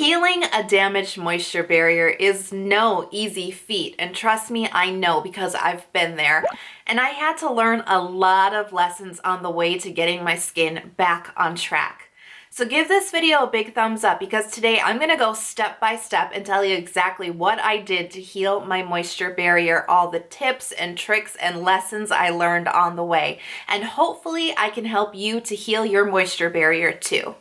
Healing a damaged moisture barrier is no easy feat, and trust me, I know because I've been there. And I had to learn a lot of lessons on the way to getting my skin back on track. So give this video a big thumbs up because today I'm going to go step by step and tell you exactly what I did to heal my moisture barrier, all the tips and tricks and lessons I learned on the way. And hopefully I can help you to heal your moisture barrier too.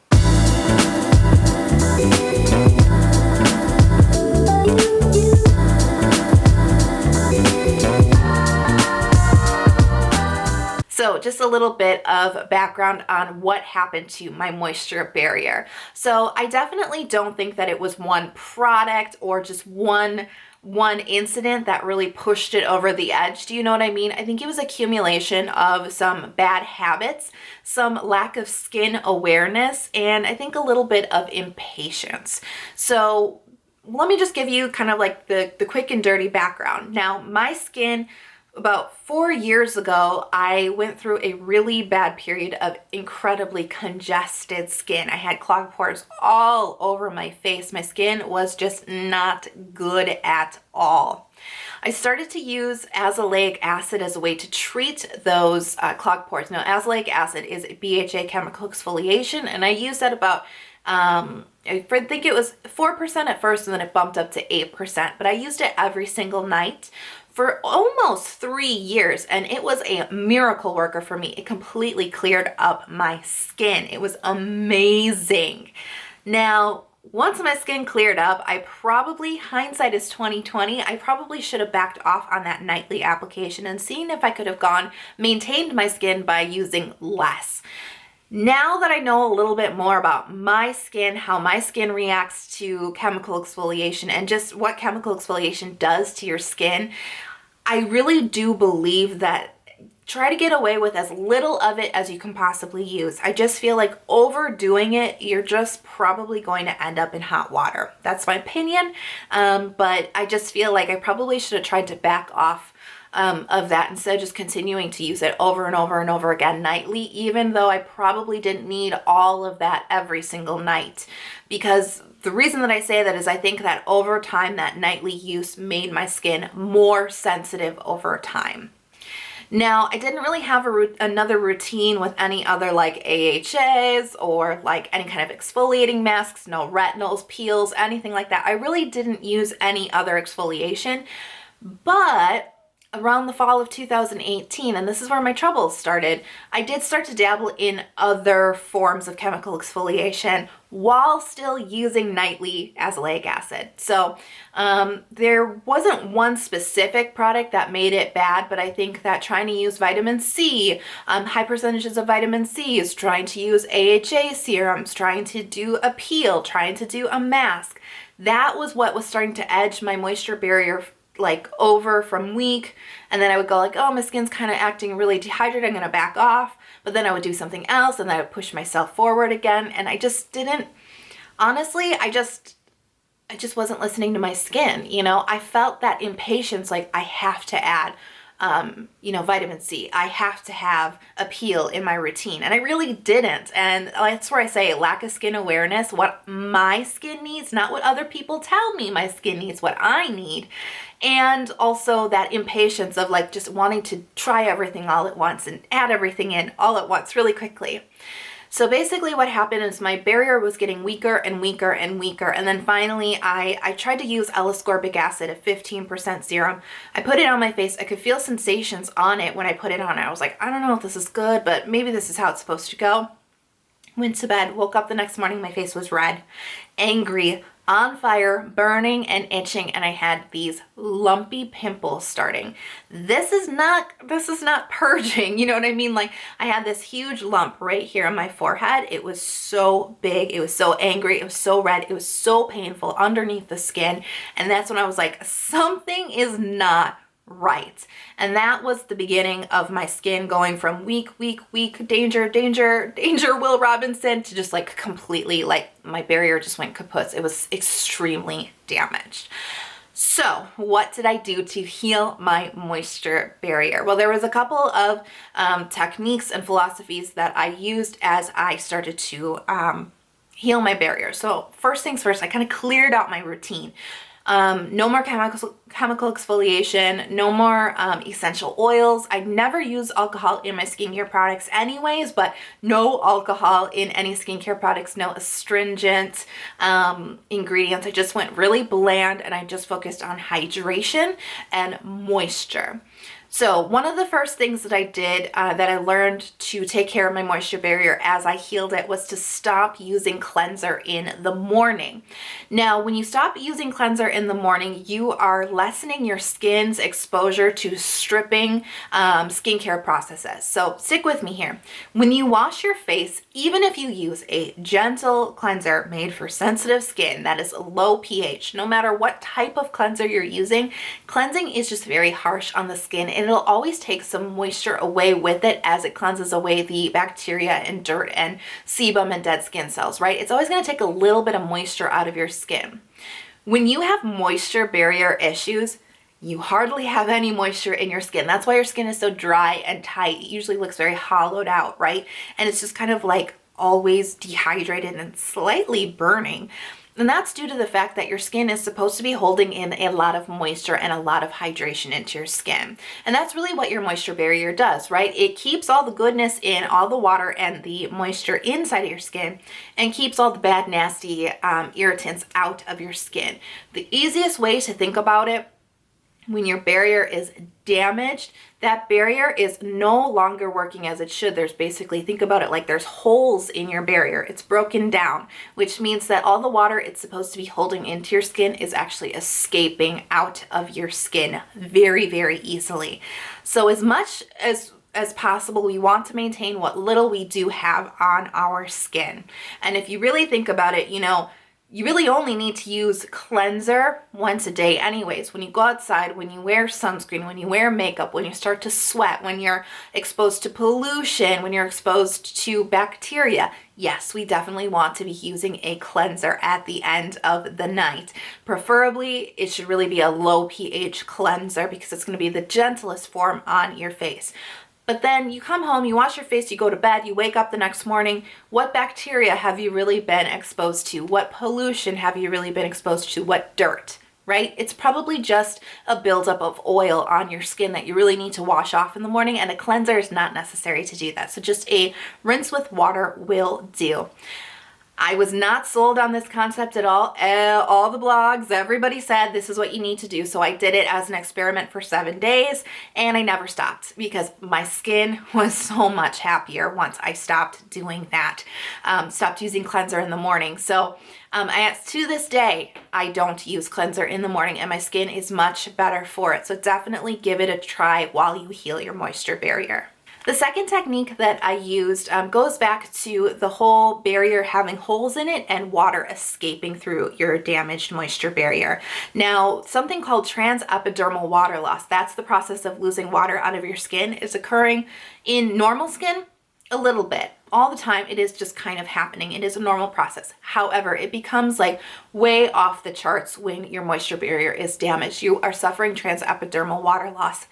So just a little bit of background on what happened to my moisture barrier. So I definitely don't think that it was one product or just one incident that really pushed it over the edge. Do you know what I mean? I think it was accumulation of some bad habits, some lack of skin awareness, and I think a little bit of impatience. So let me just give you kind of like the quick and dirty background. Now, my skin, about 4 years ago, I went through a really bad period of incredibly congested skin. I had clogged pores all over my face. My skin was just not good at all. I started to use azelaic acid as a way to treat those clogged pores. Now, azelaic acid is a BHA chemical exfoliation, and I used that about I think it was 4% at first, and then it bumped up to 8%, but I used it every single night for almost 3 years, and it was a miracle worker for me. It completely cleared up my skin. It was amazing. Now, once my skin cleared up, I probably, hindsight is 2020, I probably should have backed off on that nightly application and seen if I could have maintained my skin by using less. Now that I know a little bit more about my skin, how my skin reacts to chemical exfoliation, and just what chemical exfoliation does to your skin, I really do believe that try to get away with as little of it as you can possibly use. I just feel like overdoing it, you're just probably going to end up in hot water. That's my opinion, but I just feel like I probably should have tried to back off of that instead of just continuing to use it over and over and over again nightly, even though I probably didn't need all of that every single night. Because the reason that I say that is I think that over time, that nightly use made my skin more sensitive over time. Now, I didn't really have another routine with any other like AHAs or like any kind of exfoliating masks, no retinols, peels, anything like that. I really didn't use any other exfoliation, but around the fall of 2018, and this is where my troubles started, I did start to dabble in other forms of chemical exfoliation while still using nightly azelaic acid. So there wasn't one specific product that made it bad, but I think that trying to use vitamin C, high percentages of vitamin C, is trying to use AHA serums, trying to do a peel, trying to do a mask, that was what was starting to edge my moisture barrier like over from weak, and then I would go like, oh, my skin's kind of acting really dehydrated, I'm gonna back off, but then I would do something else and then I would push myself forward again, and I just didn't, honestly, I just wasn't listening to my skin, you know. I felt that impatience, like I have to add vitamin C. I have to have a peel in my routine. And I really didn't. And that's where I say lack of skin awareness, what my skin needs, not what other people tell me my skin needs, what I need. And also that impatience of like just wanting to try everything all at once and add everything in all at once really quickly. So basically what happened is my barrier was getting weaker and weaker and weaker, and then finally I tried to use L-ascorbic acid, a 15% serum. I put it on my face. I could feel sensations on it when I put it on. I was like, I don't know if this is good, but maybe this is how it's supposed to go. Went to bed, woke up the next morning, my face was red, angry, on fire, burning and itching, and I had these lumpy pimples starting. This is not purging, you know what I mean? Like I had this huge lump right here on my forehead. It was so big, it was so angry, it was so red, it was so painful underneath the skin, and that's when I was like, something is not right. And that was the beginning of my skin going from weak, danger, Will Robinson, to just like completely, like my barrier just went kaput. It was extremely damaged. So what did I do to heal my moisture barrier? Well, there was a couple of techniques and philosophies that I used as I started to heal my barrier. So first things first, I kind of cleared out my routine. No more chemical exfoliation, no more essential oils. I never use alcohol in my skincare products anyways, but no alcohol in any skincare products, no astringent ingredients. I just went really bland and I just focused on hydration and moisture. So one of the first things that I did that I learned to take care of my moisture barrier as I healed it was to stop using cleanser in the morning. Now, when you stop using cleanser in the morning, you are lessening your skin's exposure to stripping skincare processes. So stick with me here. When you wash your face, even if you use a gentle cleanser made for sensitive skin that is low pH, no matter what type of cleanser you're using, cleansing is just very harsh on the skin. And it'll always take some moisture away with it as it cleanses away the bacteria and dirt and sebum and dead skin cells, right? It's always going to take a little bit of moisture out of your skin. When you have moisture barrier issues, you hardly have any moisture in your skin. That's why your skin is so dry and tight. It usually looks very hollowed out, right? And it's just kind of like always dehydrated and slightly burning. And that's due to the fact that your skin is supposed to be holding in a lot of moisture and a lot of hydration into your skin. And that's really what your moisture barrier does, right? It keeps all the goodness in, all the water and the moisture inside of your skin, and keeps all the bad, nasty irritants out of your skin. The easiest way to think about it, when your barrier is damaged, that barrier is no longer working as it should. There's basically, think about it like there's holes in your barrier. It's broken down, which means that all the water it's supposed to be holding into your skin is actually escaping out of your skin very, very easily. So as much as possible, we want to maintain what little we do have on our skin. And if you really think about it, you really only need to use cleanser once a day anyways. When you go outside, when you wear sunscreen, when you wear makeup, when you start to sweat, when you're exposed to pollution, when you're exposed to bacteria, yes, we definitely want to be using a cleanser at the end of the night. Preferably, it should really be a low pH cleanser because it's going to be the gentlest form on your face. But then you come home, you wash your face, you go to bed, you wake up the next morning. What bacteria have you really been exposed to? What pollution have you really been exposed to? What dirt, right? It's probably just a buildup of oil on your skin that you really need to wash off in the morning, and a cleanser is not necessary to do that. So just a rinse with water will do. I was not sold on this concept at all. All the blogs, everybody said this is what you need to do. So I did it as an experiment for 7 days and I never stopped because my skin was so much happier once I stopped doing that. Stopped using cleanser in the morning. So to this day, I don't use cleanser in the morning and my skin is much better for it. So definitely give it a try while you heal your moisture barrier. The second technique that I used goes back to the whole barrier having holes in it and water escaping through your damaged moisture barrier. Now, something called transepidermal water loss, that's the process of losing water out of your skin, is occurring in normal skin a little bit. All the time, it is just kind of happening. It is a normal process. However, it becomes like way off the charts when your moisture barrier is damaged. You are suffering transepidermal water loss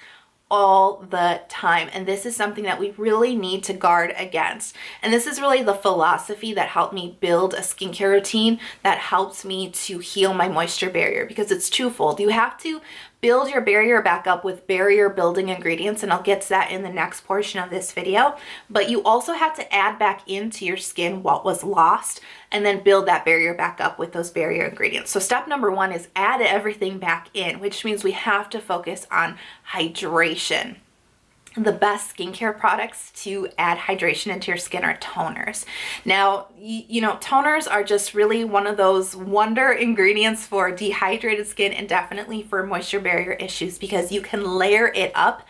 all the time. And this is something that we really need to guard against. And this is really the philosophy that helped me build a skincare routine that helps me to heal my moisture barrier, because it's twofold. You have to build your barrier back up with barrier building ingredients, and I'll get to that in the next portion of this video, but you also have to add back into your skin what was lost and then build that barrier back up with those barrier ingredients. So step number one is add everything back in, which means we have to focus on hydration. The best skincare products to add hydration into your skin are toners. Now, toners are just really one of those wonder ingredients for dehydrated skin and definitely for moisture barrier issues, because you can layer it up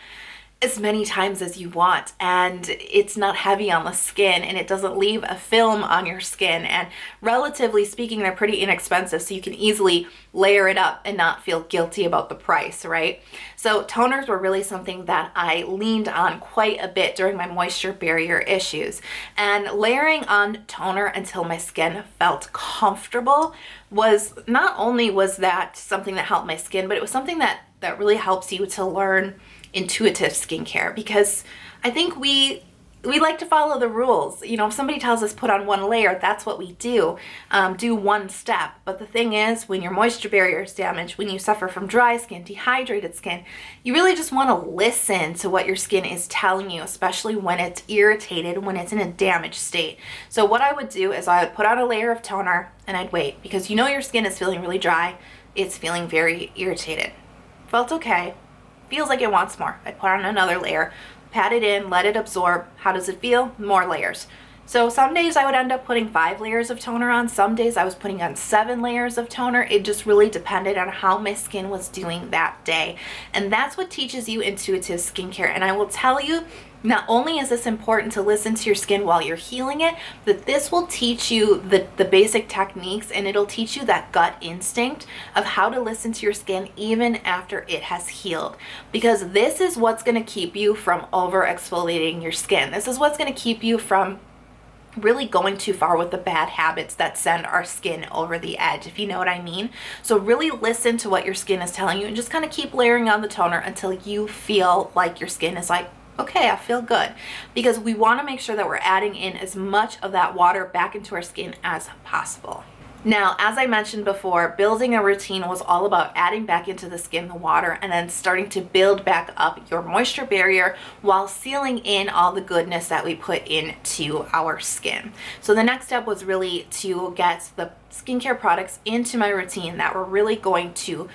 as many times as you want and it's not heavy on the skin and it doesn't leave a film on your skin, and relatively speaking they're pretty inexpensive, so you can easily layer it up and not feel guilty about the price, right? So toners were really something that I leaned on quite a bit during my moisture barrier issues, and layering on toner until my skin felt comfortable was not only was that something that helped my skin, but it was something that really helps you to learn intuitive skincare, because I think we we like to follow the rules. You know, if somebody tells us put on one layer, that's what we do. Do one step. But the thing is, when your moisture barrier is damaged, when you suffer from dry skin, dehydrated skin, you really just want to listen to what your skin is telling you, especially when it's irritated, when it's in a damaged state. So what I would do is I would put on a layer of toner and I'd wait, because you know your skin is feeling really dry. It's feeling very irritated. Felt okay. Feels like it wants more. I'd put on another layer. Pat it in, let it absorb. How does it feel? More layers. So some days I would end up putting 5 layers of toner on. Some days I was putting on 7 layers of toner. It just really depended on how my skin was doing that day. And that's what teaches you intuitive skincare. And I will tell you, not only is this important to listen to your skin while you're healing it, but this will teach you the basic techniques, and it'll teach you that gut instinct of how to listen to your skin even after it has healed. Because this is what's going to keep you from over exfoliating your skin. This is what's going to keep you from really going too far with the bad habits that send our skin over the edge, if you know what I mean. So really listen to what your skin is telling you and just kind of keep layering on the toner until you feel like your skin is like, okay, I feel good. Because we want to make sure that we're adding in as much of that water back into our skin as possible. Now, as I mentioned before, building a routine was all about adding back into the skin the water and then starting to build back up your moisture barrier while sealing in all the goodness that we put into our skin. So the next step was really to get the skincare products into my routine that were really going to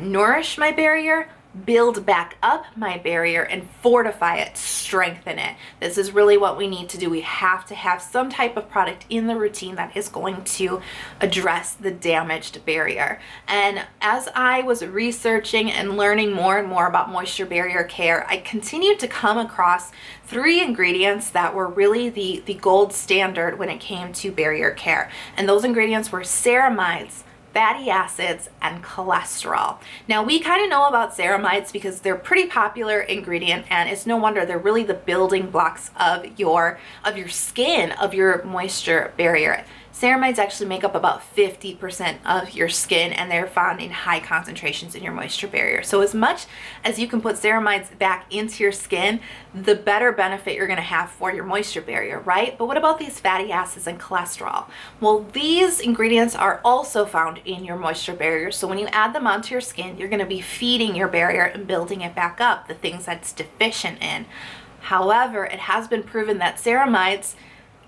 nourish my barrier, build back up my barrier, and fortify it, strengthen it. This is really what we need to do. We have to have some type of product in the routine that is going to address the damaged barrier. And as I was researching and learning more and more about moisture barrier care, I continued to come across 3 ingredients that were really the gold standard when it came to barrier care. And those ingredients were ceramides, fatty acids, and cholesterol. Now, we kind of know about ceramides because they're a pretty popular ingredient, and it's no wonder they're really the building blocks of your skin, of your moisture barrier. Ceramides actually make up about 50% of your skin, and they're found in high concentrations in your moisture barrier. So as much as you can put ceramides back into your skin, the better benefit you're going to have for your moisture barrier, right? But what about these fatty acids and cholesterol? Well, these ingredients are also found in your moisture barrier. So when you add them onto your skin, you're going to be feeding your barrier and building it back up, the things that's deficient in. However, it has been proven that ceramides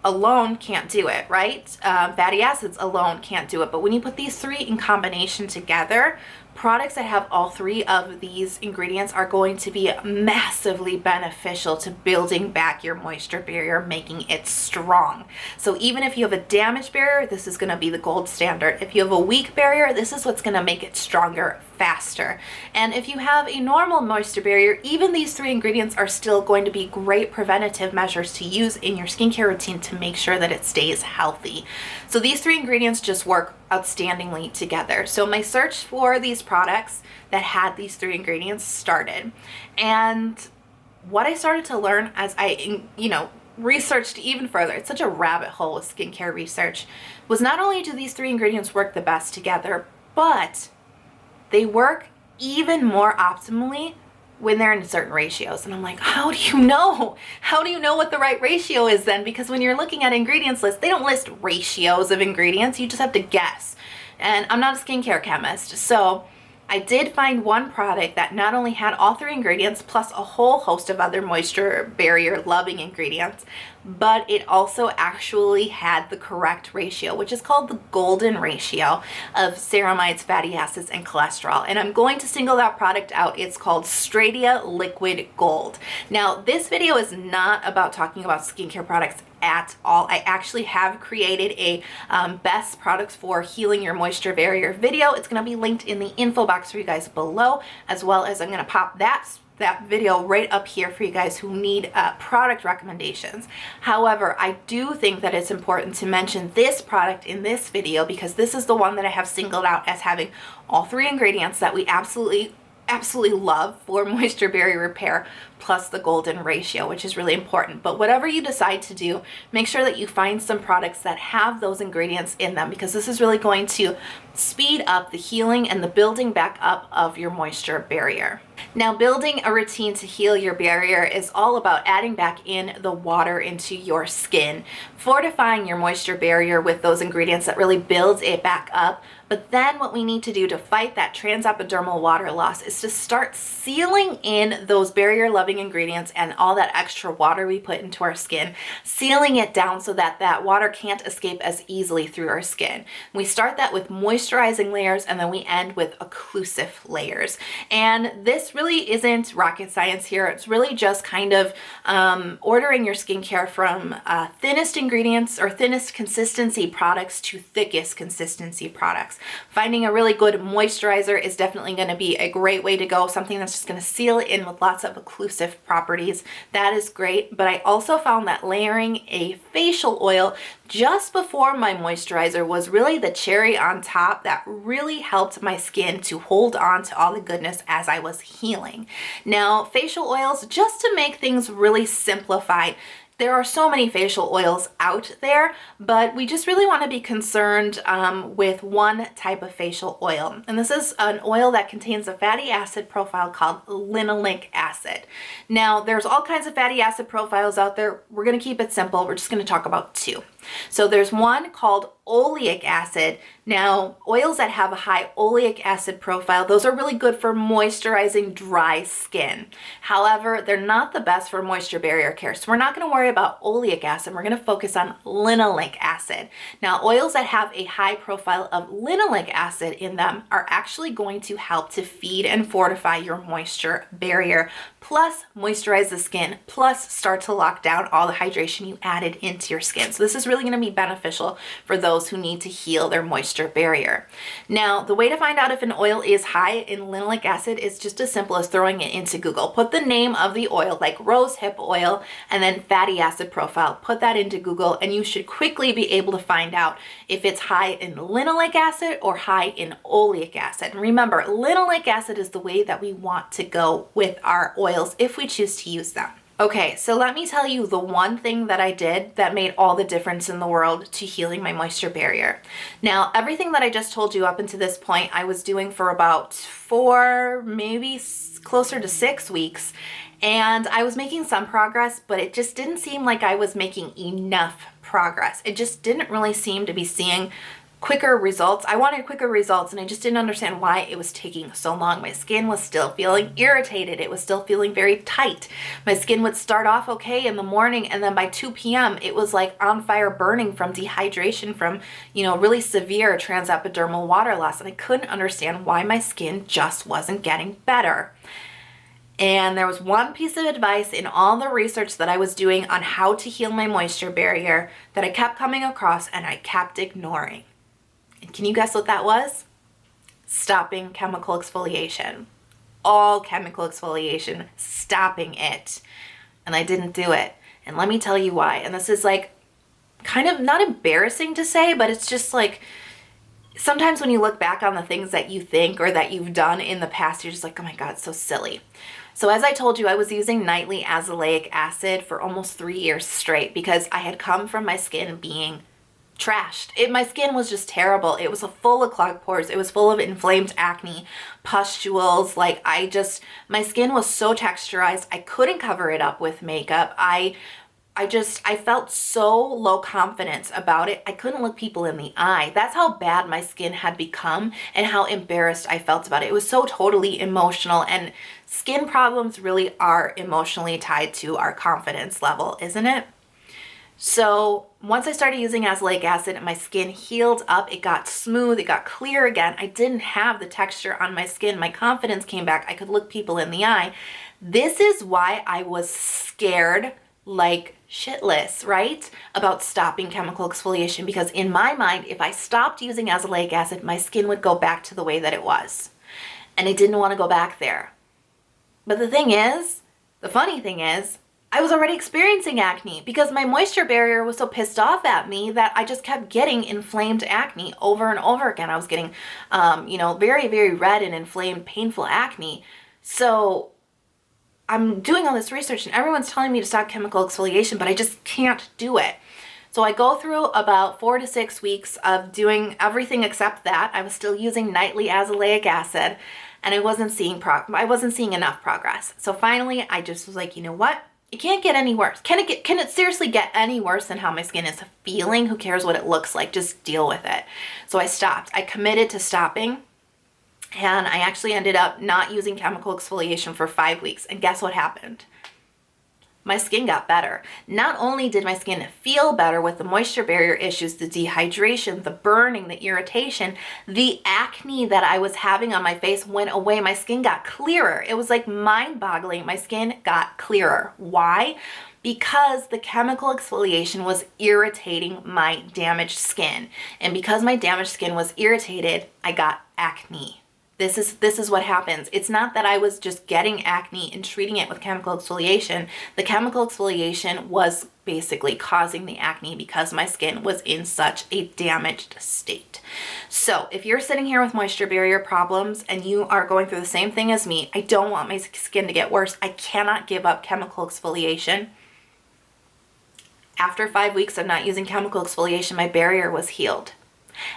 alone can't do it, right? Fatty acids alone can't do it. But when you put these 3 in combination together, products that have all 3 of these ingredients are going to be massively beneficial to building back your moisture barrier, making it strong. So even if you have a damaged barrier, this is going to be the gold standard. If you have a weak barrier, this is what's going to make it stronger faster. And if you have a normal moisture barrier, even these 3 ingredients are still going to be great preventative measures to use in your skincare routine to make sure that it stays healthy. So these 3 ingredients just work outstandingly together. So my search for these products that had these 3 ingredients started. And what I started to learn as I, researched even further, it's such a rabbit hole with skincare research, was not only do these 3 ingredients work the best together, but they work even more optimally when they're in certain ratios. And I'm like, how do you know? How do you know what the right ratio is then? Because when you're looking at ingredients lists, they don't list ratios of ingredients. You just have to guess. And I'm not a skincare chemist. So I did find one product that not only had all 3 ingredients plus a whole host of other moisture barrier loving ingredients, but it also actually had the correct ratio, which is called the golden ratio of ceramides, fatty acids, and cholesterol. And I'm going to single that product out. It's called Stradia Liquid Gold. Now, this video is not about talking about skincare products at all. I actually have created a best products for healing your moisture barrier video. It's going to be linked in the info box for you guys below, as well as I'm going to pop that video right up here for you guys who need product recommendations. However, I do think that it's important to mention this product in this video because this is the one that I have singled out as having all 3 ingredients that we absolutely love for moisture barrier repair, plus the golden ratio, which is really important. But whatever you decide to do, make sure that you find some products that have those ingredients in them, because this is really going to speed up the healing and the building back up of your moisture barrier. Now, building a routine to heal your barrier is all about adding back in the water into your skin, fortifying your moisture barrier with those ingredients that really builds it back up. But then what we need to do to fight that transepidermal water loss is to start sealing in those barrier-loving ingredients and all that extra water we put into our skin, sealing it down so that that water can't escape as easily through our skin. We start that with moisturizing layers, and then we end with occlusive layers. And this really isn't rocket science here. It's really just kind of ordering your skincare from thinnest ingredients or thinnest consistency products to thickest consistency products. Finding a really good moisturizer is definitely going to be a great way to go, something that's just going to seal it in with lots of occlusive properties. That is great, but I also found that layering a facial oil just before my moisturizer was really the cherry on top that really helped my skin to hold on to all the goodness as I was healing. Now, facial oils, just to make things really simplified, there are so many facial oils out there, but we just really want to be concerned with one type of facial oil. And this is an oil that contains a fatty acid profile called linoleic acid. Now, there's all kinds of fatty acid profiles out there. We're going to keep it simple. We're just going to talk about two. So there's one called oleic acid. Now, oils that have a high oleic acid profile, those are really good for moisturizing dry skin. However, they're not the best for moisture barrier care. So we're not going to worry about oleic acid. We're going to focus on linoleic acid. Now, oils that have a high profile of linoleic acid in them are actually going to help to feed and fortify your moisture barrier, plus moisturize the skin, plus start to lock down all the hydration you added into your skin. So this is really going to be beneficial for those who need to heal their moisture barrier. Now, the way to find out if an oil is high in linoleic acid is just as simple as throwing it into Google. Put the name of the oil, like rose hip oil, and then fatty acid profile. Put that into Google, and you should quickly be able to find out if it's high in linoleic acid or high in oleic acid. And remember, linoleic acid is the way that we want to go with our oils if we choose to use them. Okay, so let me tell you the one thing that I did that made all the difference in the world to healing my moisture barrier. Now, everything that I just told you up until this point, I was doing for about 4, maybe closer to 6 weeks, and I was making some progress, but it just didn't seem like I was making enough progress. It just didn't really seem to be seeing quicker results. I wanted quicker results, and I just didn't understand why it was taking so long. My skin was still feeling irritated. It was still feeling very tight. My skin would start off okay in the morning, and then by 2 p.m. it was like on fire, burning from dehydration, from, really severe transepidermal water loss, and I couldn't understand why my skin just wasn't getting better. And there was one piece of advice in all the research that I was doing on how to heal my moisture barrier that I kept coming across and I kept ignoring. And can you guess what that was? Stopping chemical exfoliation. All chemical exfoliation, stopping it. And I didn't do it. And let me tell you why. And this is like kind of not embarrassing to say, but it's just like sometimes when you look back on the things that you think or that you've done in the past, you're just like, oh my God, it's so silly. So as I told you, I was using nightly azelaic acid for almost 3 years straight because I had come from my skin being trashed. My skin was just terrible. It was full of clogged pores. It was full of inflamed acne, pustules. My skin was so texturized. I couldn't cover it up with makeup. I felt so low confidence about it. I couldn't look people in the eye. That's how bad my skin had become and how embarrassed I felt about it. It was so totally emotional, and skin problems really are emotionally tied to our confidence level, isn't it? So once I started using azelaic acid, my skin healed up. It got smooth. It got clear again. I didn't have the texture on my skin. My confidence came back. I could look people in the eye. This is why I was scared like shitless, right? About stopping chemical exfoliation, because in my mind, if I stopped using azelaic acid, my skin would go back to the way that it was. And I didn't want to go back there. But the funny thing is, I was already experiencing acne because my moisture barrier was so pissed off at me that I just kept getting inflamed acne over and over again. I was getting, very, very red and inflamed, painful acne. So I'm doing all this research and everyone's telling me to stop chemical exfoliation, but I just can't do it. So I go through about 4 to 6 weeks of doing everything except that. I was still using nightly azelaic acid, and I wasn't seeing enough progress. So finally, I just was like, you know what? It can't get any worse. Can it seriously get any worse than how my skin is feeling? Who cares what it looks like? Just deal with it. So I stopped. I committed to stopping, and I actually ended up not using chemical exfoliation for 5 weeks. And guess what happened? My skin got better. Not only did my skin feel better with the moisture barrier issues, the dehydration, the burning, the irritation, the acne that I was having on my face went away. My skin got clearer. It was like mind-boggling. My skin got clearer. Why? Because the chemical exfoliation was irritating my damaged skin. And because my damaged skin was irritated, I got acne. This is what happens. It's not that I was just getting acne and treating it with chemical exfoliation. The chemical exfoliation was basically causing the acne because my skin was in such a damaged state. So if you're sitting here with moisture barrier problems and you are going through the same thing as me, I don't want my skin to get worse. I cannot give up chemical exfoliation. After 5 weeks of not using chemical exfoliation, my barrier was healed.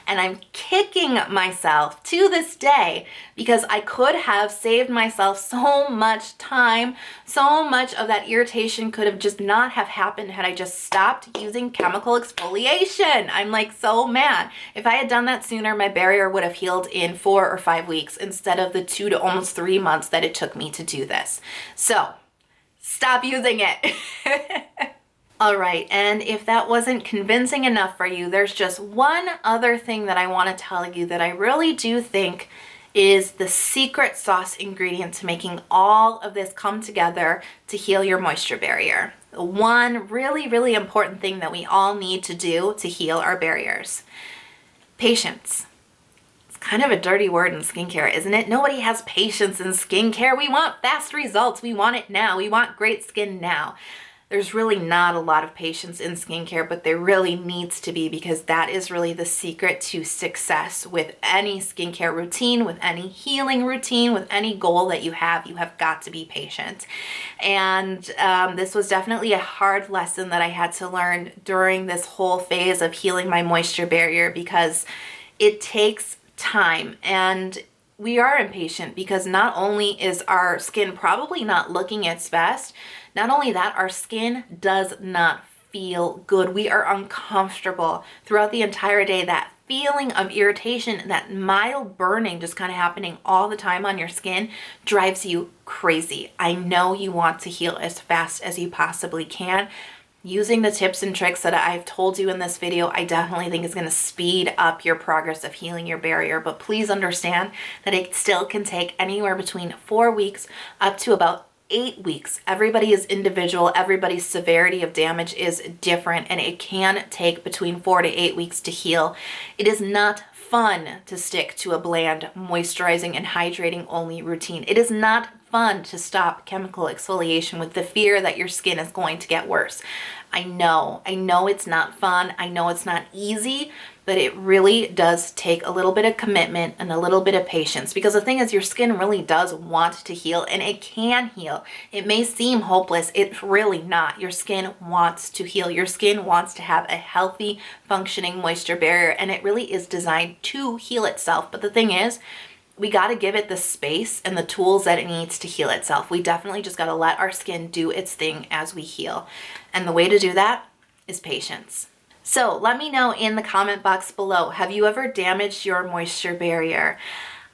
And I'm kicking myself to this day because I could have saved myself so much time. So much of that irritation could have just not have happened had I just stopped using chemical exfoliation. I'm like so mad. If I had done that sooner, my barrier would have healed in 4 or 5 weeks instead of the 2 to almost 3 months that it took me to do this. So stop using it. All right, and if that wasn't convincing enough for you, there's just one other thing that I want to tell you that I really do think is the secret sauce ingredient to making all of this come together to heal your moisture barrier. One really, really important thing that we all need to do to heal our barriers. Patience. It's kind of a dirty word in skincare, isn't it? Nobody has patience in skincare. We want fast results. We want it now. We want great skin now. There's really not a lot of patience in skincare, but there really needs to be, because that is really the secret to success with any skincare routine, with any healing routine, with any goal that you have got to be patient. And this was definitely a hard lesson that I had to learn during this whole phase of healing my moisture barrier, because it takes time. And we are impatient because not only is our skin probably not looking its best, not only that, our skin does not feel good. We are uncomfortable throughout the entire day. That feeling of irritation, that mild burning just kind of happening all the time on your skin drives you crazy. I know you want to heal as fast as you possibly can. Using the tips and tricks that I've told you in this video, I definitely think is going to speed up your progress of healing your barrier. But please understand that it still can take anywhere between 4 weeks up to about 8 weeks. Everybody is individual. Everybody's severity of damage is different, and it can take between 4 to 8 weeks to heal. It is not fun to stick to a bland, moisturizing and hydrating only routine. It is not fun to stop chemical exfoliation with the fear that your skin is going to get worse. I know it's not fun. I know it's not easy, but it really does take a little bit of commitment and a little bit of patience, because the thing is, your skin really does want to heal, and it can heal. It may seem hopeless. It's really not. Your skin wants to heal. Your skin wants to have a healthy, functioning moisture barrier, and it really is designed to heal itself. But the thing is, we got to give it the space and the tools that it needs to heal itself. We definitely just got to let our skin do its thing as we heal. And the way to do that is patience. So let me know in the comment box below, have you ever damaged your moisture barrier?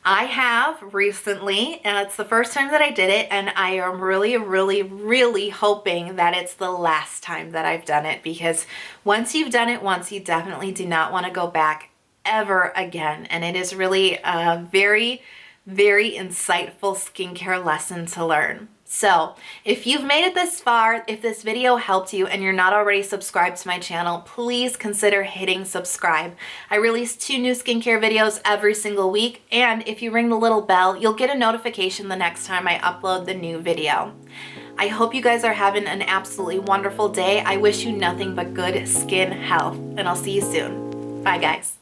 I have recently, and it's the first time that I did it, and I am really, really, really hoping that it's the last time that I've done it, because once you've done it once, you definitely do not want to go back ever again. And it is really a very, very insightful skincare lesson to learn. So if you've made it this far, if this video helped you and you're not already subscribed to my channel, please consider hitting subscribe. I release 2 new skincare videos every single week, and if you ring the little bell, you'll get a notification the next time I upload the new video. I hope you guys are having an absolutely wonderful day. I wish you nothing but good skin health, and I'll see you soon. Bye guys.